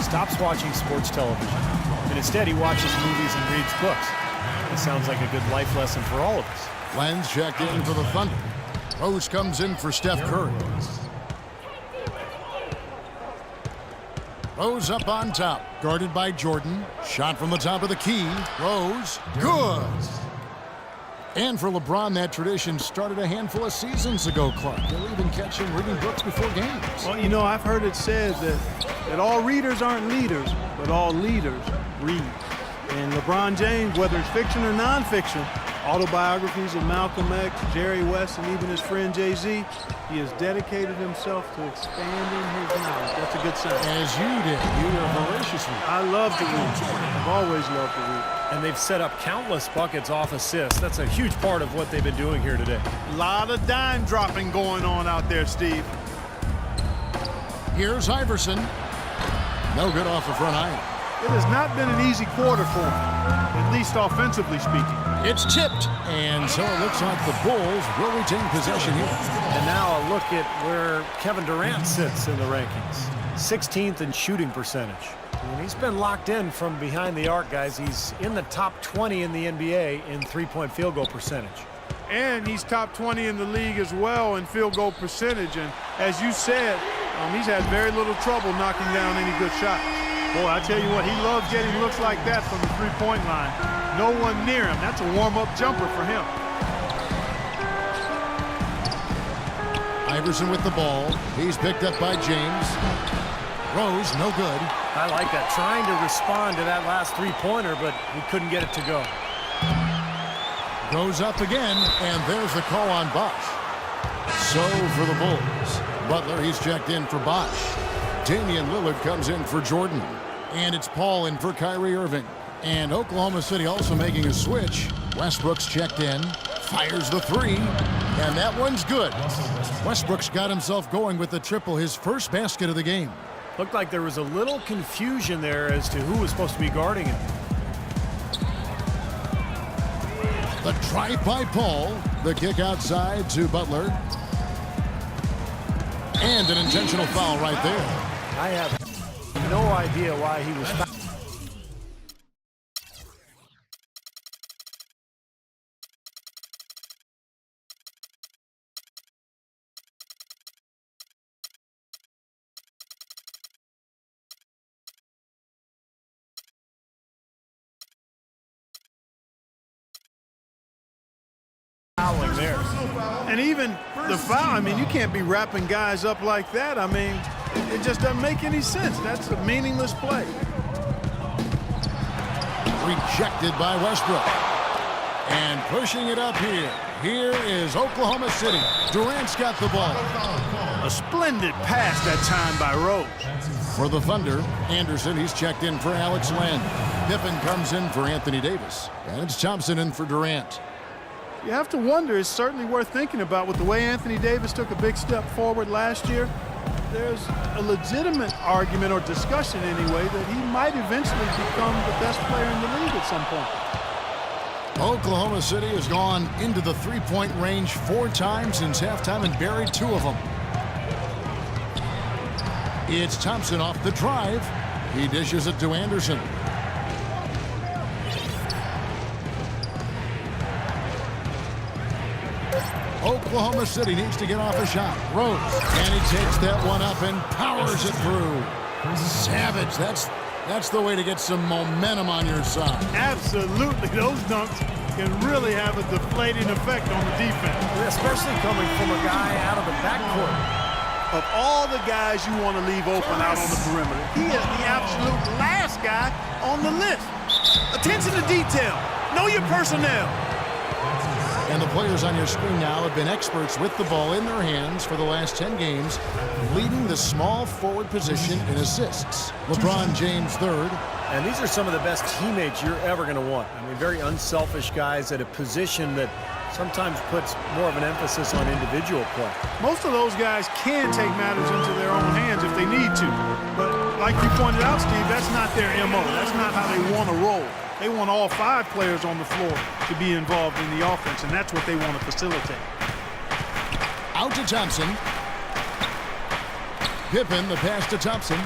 stops watching sports television, and instead he watches movies and reads books. It sounds like a good life lesson for all of us. Lenz checked in for the Thunder. Rose comes in for Steph Curry. Rose up on top, guarded by Jordan. Shot from the top of the key. Rose, good. And for LeBron, that tradition started a handful of seasons ago, Clark. He'll even catch him reading books before games. Well, you know, I've heard it said that all readers aren't leaders, but all leaders read. And LeBron James, whether it's fiction or nonfiction, autobiographies of Malcolm X, Jerry West, and even his friend Jay-Z, he has dedicated himself to expanding his knowledge. That's a good sign. As you did. You were a voracious reader. I love to read. I've always loved to read. And they've set up countless buckets off assists. That's a huge part of what they've been doing here today. A lot of dime dropping going on out there, Steve. Here's Iverson. No good off the front iron. It has not been an easy quarter for him, at least offensively speaking. It's tipped, and so it looks like the Bulls will retain possession here. And now a look at where Kevin Durant sits in the rankings. 16th in shooting percentage. And he's been locked in from behind the arc, guys. He's in the top 20 in the NBA in three-point field goal percentage. And he's top 20 in the league as well in field goal percentage. And as you said, he's had very little trouble knocking down any good shots. Boy, I tell you what, he loves getting looks like that from the three-point line. No one near him. That's a warm-up jumper for him. Iverson with the ball. He's picked up by James. Rose, no good. I like that. Trying to respond to that last three-pointer, but he couldn't get it to go. Goes up again, and there's the call on Bosch. So for the Bulls. Butler, he's checked in for Bosch. Damian Lillard comes in for Jordan. And it's Paul in for Kyrie Irving. And Oklahoma City also making a switch. Westbrook's checked in. Fires the three. And that one's good. Westbrook's got himself going with the triple, his first basket of the game. Looked like there was a little confusion there as to who was supposed to be guarding him. The drive by Paul. The kick outside to Butler. And an intentional foul right there. I have no idea why he was fouled. There. And even the foul, I mean, you can't be wrapping guys up like that. I mean, it just doesn't make any sense. That's a meaningless play. Rejected by Westbrook. And pushing it up here. Here is Oklahoma City. Durant's got the ball. A splendid pass that time by Rose. For the Thunder, Anderson, he's checked in for Alex Len. Pippen comes in for Anthony Davis. And it's Thompson in for Durant. You have to wonder, it's certainly worth thinking about with the way Anthony Davis took a big step forward last year. There's a legitimate argument or discussion anyway that he might eventually become the best player in the league at some point. Oklahoma City has gone into the three-point range 4 times since halftime and buried 2 of them. It's Thompson off the drive. He dishes it to Anderson. Oklahoma City needs to get off a shot. Rose, and he takes that one up and powers it through. Savage, that's the way to get some momentum on your side. Absolutely, those dunks can really have a deflating effect on the defense. Especially coming from a guy out of the backcourt. Of all the guys you want to leave open out on the perimeter, he is the absolute last guy on the list. Attention to detail. Know your personnel. And the players on your screen now have been experts with the ball in their hands for the last 10 games, leading the small forward position in assists. LeBron James third. And these are some of the best teammates you're ever going to want. I mean, very unselfish guys at a position that sometimes puts more of an emphasis on individual play. Most of those guys can take matters into their own hands if they need to. But like you pointed out, Steve, that's not their MO. That's not how they want to roll. They want all 5 players on the floor to be involved in the offense, and that's what they want to facilitate. Out to Thompson. Pippen, the pass to Thompson.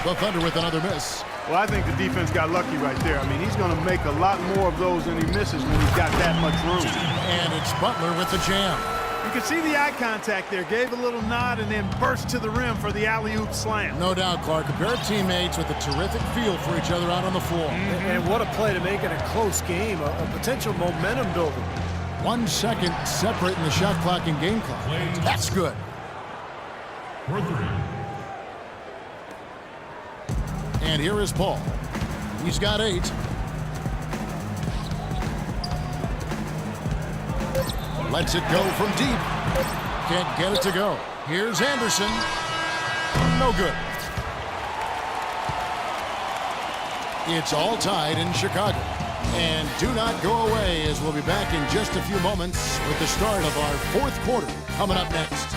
The Thunder with another miss. Well, I think the defense got lucky right there. I mean, he's going to make a lot more of those than he misses when he's got that much room. And it's Butler with the jam. You can see the eye contact there. Gave a little nod and then burst to the rim for the alley-oop slam. No doubt, Clark. A pair of teammates with a terrific feel for each other out on the floor. And what a play to make it a close game, a potential momentum builder. 1 second separating the shot clock and game clock. That's good. And here is Paul. He's got 8. Lets it go from deep. Can't get it to go. Here's Anderson. No good. It's all tied in Chicago. And do not go away, as we'll be back in just a few moments with the start of our 4th quarter coming up next.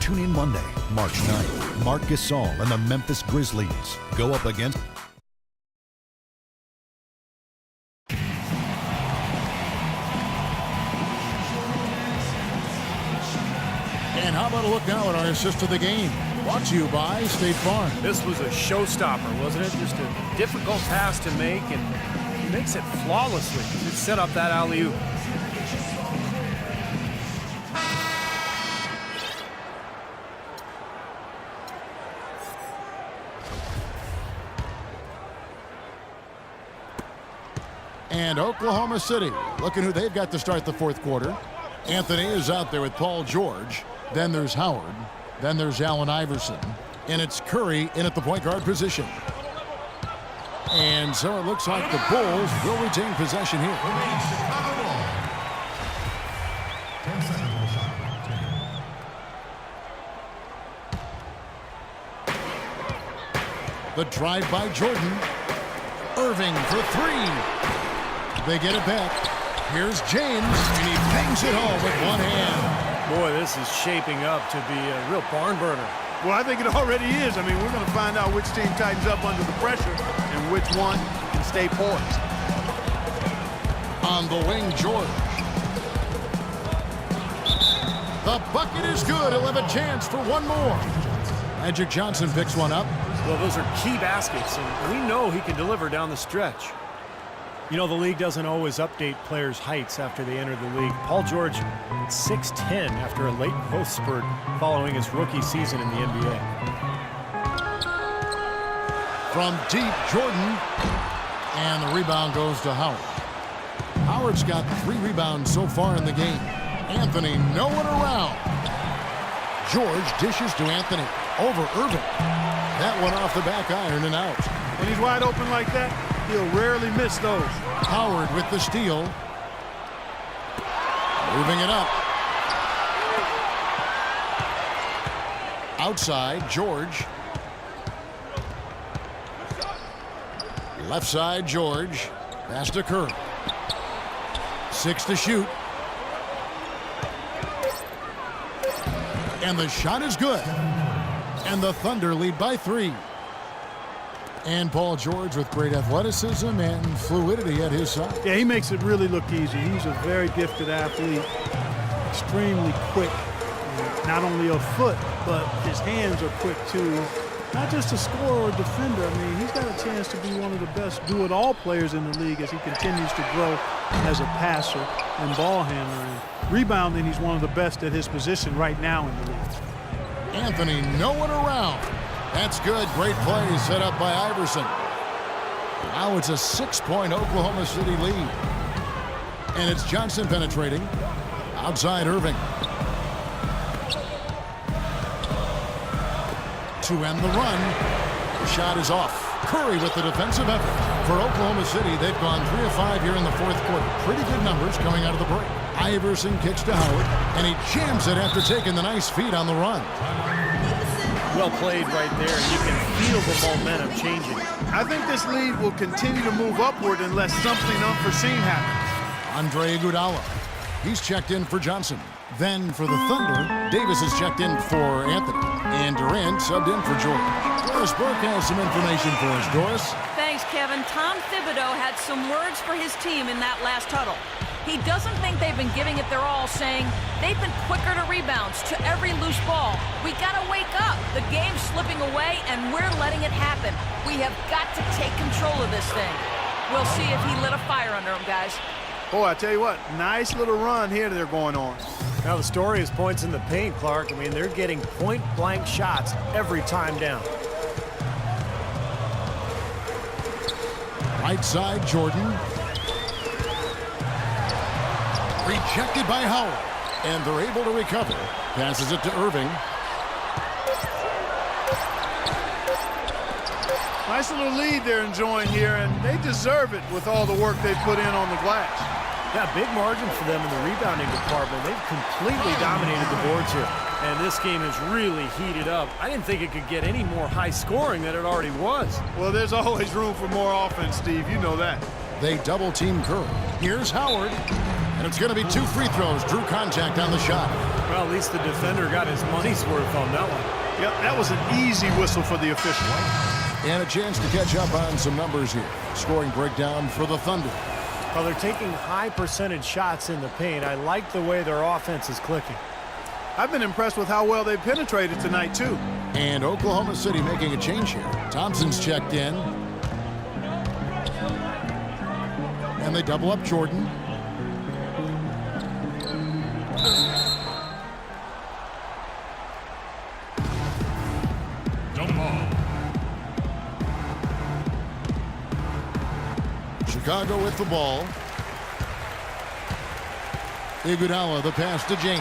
Tune in Monday, March 9th. Marc Gasol and the Memphis Grizzlies go up against... And how about a look now at our assist of the game? Brought to you by State Farm. This was a showstopper, wasn't it? Just a difficult pass to make, and he makes it flawlessly. He set up that alley-oop. And Oklahoma City, looking who they've got to start the 4th quarter. Anthony is out there with Paul George. Then there's Howard. Then there's Allen Iverson. And it's Curry in at the point guard position. And so it looks like the Bulls will retain possession here. The drive by Jordan. Irving for 3. They get it back. Here's James, and he bangs it home with one hand. Boy, this is shaping up to be a real barn burner. Well, I think it already is. I mean, we're going to find out which team tightens up under the pressure and which one can stay poised. On the wing, George. The bucket is good. He'll have a chance for one more. Magic Johnson picks one up. Well, those are key baskets, and we know he can deliver down the stretch. You know, the league doesn't always update players' heights after they enter the league. Paul George, 6'10", after a late growth spurt following his rookie season in the NBA. From deep, Jordan. And the rebound goes to Howard. Howard's got 3 rebounds so far in the game. Anthony, no one around. George dishes to Anthony. Over Irving. That one off the back iron and out. When he's wide open like that, he'll rarely miss those. Howard with the steal. Moving it up. Outside, George. Left side, George. Pass to Curry. 6 to shoot. And the shot is good. And the Thunder lead by 3. And Paul George with great athleticism and fluidity at his side. Yeah, he makes it really look easy. He's a very gifted athlete, extremely quick. Not only a foot, but his hands are quick too. Not just a scorer or defender. I mean, he's got a chance to be one of the best do-it-all players in the league as he continues to grow as a passer and ball handler. And rebounding, he's one of the best at his position right now in the league. Anthony, no one around. That's good. Great play set up by Iverson. Now it's a 6-point Oklahoma City lead. And it's Johnson penetrating. Outside Irving. To end the run. The shot is off. Curry with the defensive effort. For Oklahoma City, they've gone 3 of 5 here in the 4th quarter. Pretty good numbers coming out of the break. Iverson kicks to Howard, and he jams it after taking the nice feed on the run. Well played right there. You can feel the momentum changing. I think this lead will continue to move upward unless something unforeseen happens. Andre Iguodala. He's checked in for Johnson. Then for the Thunder, Davis is checked in for Anthony. And Durant subbed in for George. Doris Burke has some information for us. Doris? Thanks, Kevin. Tom Thibodeau had some words for his team in that last huddle. He doesn't think they've been giving it their all, saying they've been quicker to rebounds, to every loose ball. We gotta wake up. The game's slipping away, and we're letting it happen. We have got to take control of this thing. We'll see if he lit a fire under him, guys. Boy, I tell you what, nice little run here they're going on. Now the story is points in the paint, Clark. I mean, they're getting point-blank shots every time down. Right side, Jordan. Rejected by Howard. And they're able to recover. Passes it to Irving. Nice little lead they're enjoying here, and they deserve it with all the work they put in on the glass. Yeah, big margin for them in the rebounding department. They've completely dominated the boards here. And this game has really heated up. I didn't think it could get any more high scoring than it already was. Well, there's always room for more offense, Steve. You know that. They double team Curry. Here's Howard. And it's going to be 2 free throws. Drew contact on the shot. Well, at least the defender got his money's worth on that one. Yep, that was an easy whistle for the official. And a chance to catch up on some numbers here. Scoring breakdown for the Thunder. Well, they're taking high percentage shots in the paint. I like the way their offense is clicking. I've been impressed with how well they penetrated tonight, too. And Oklahoma City making a change here. Thompson's checked in. And they double up Jordan. Chicago with the ball. Iguodala, the pass to James.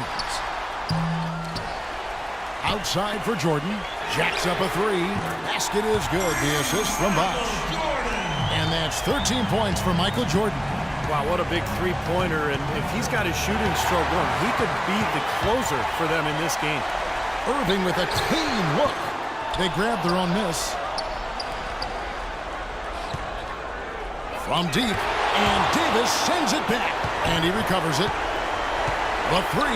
Outside for Jordan. Jacks up a 3. Basket is good. The assist from Bosh. And that's 13 points for Michael Jordan. Wow, what a big three-pointer. And if he's got his shooting stroke going, he could be the closer for them in this game. Irving with a clean look. They grab their own miss. From deep, and Davis sends it back, and he recovers it. The 3.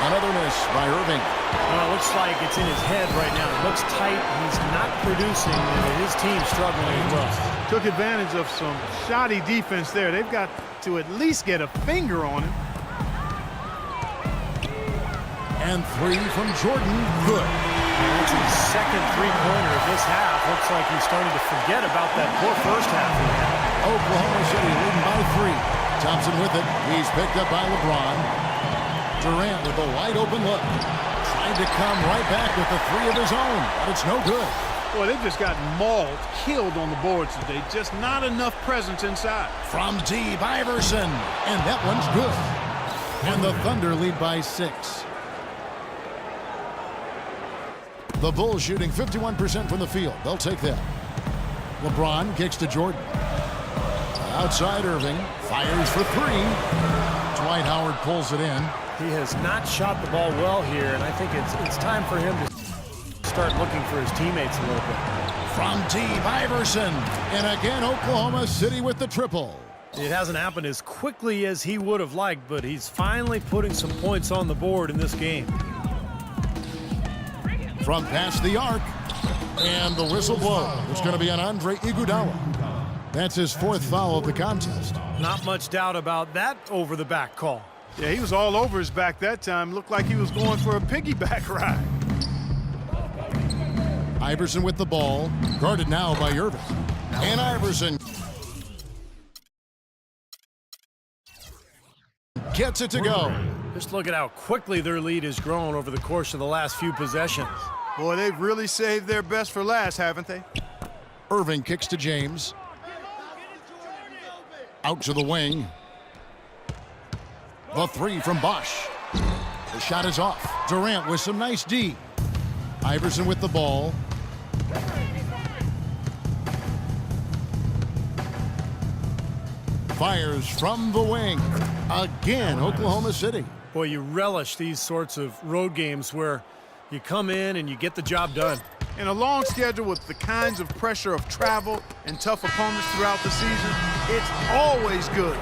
Another miss by Irving. Well, it looks like it's in his head right now. It looks tight. He's not producing, and his team's struggling as well. Took advantage of some shoddy defense there. They've got to at least get a finger on him. And 3 from Jordan. Good. That's his second three-pointer of this half. Looks like he's starting to forget about that poor first half he had. Oklahoma City leading by 3. Thompson with it. He's picked up by LeBron. Durant with a wide-open look. Trying to come right back with the 3 of his own, but it's no good. Boy, they've just got mauled, killed on the boards today. Just not enough presence inside. From deep, Iverson. And that one's good. And the Thunder lead by 6. The Bulls shooting 51% from the field. They'll take that. LeBron kicks to Jordan. Outside Irving. Fires for 3. Dwight Howard pulls it in. He has not shot the ball well here, and I think it's time for him to start looking for his teammates a little bit. From deep, Iverson. And again, Oklahoma City with the triple. It hasn't happened as quickly as he would have liked, but he's finally putting some points on the board in this game. From past the arc, and the whistle blows. It's going to be on Andre Iguodala. That's his 4th foul of the contest. Not much doubt about that over-the-back call. Yeah, he was all over his back that time. Looked like he was going for a piggyback ride. Iverson with the ball, guarded now by Irving. And Iverson gets it to go. Just look at how quickly their lead has grown over the course of the last few possessions. Boy, they've really saved their best for last, haven't they? Irving kicks to James. Out to the wing. The 3 from Bosh. The shot is off. Durant with some nice D. Iverson with the ball. Fires from the wing. Again, Oklahoma City. Boy, you relish these sorts of road games where you come in and you get the job done. In a long schedule with the kinds of pressure of travel and tough opponents throughout the season, it's always good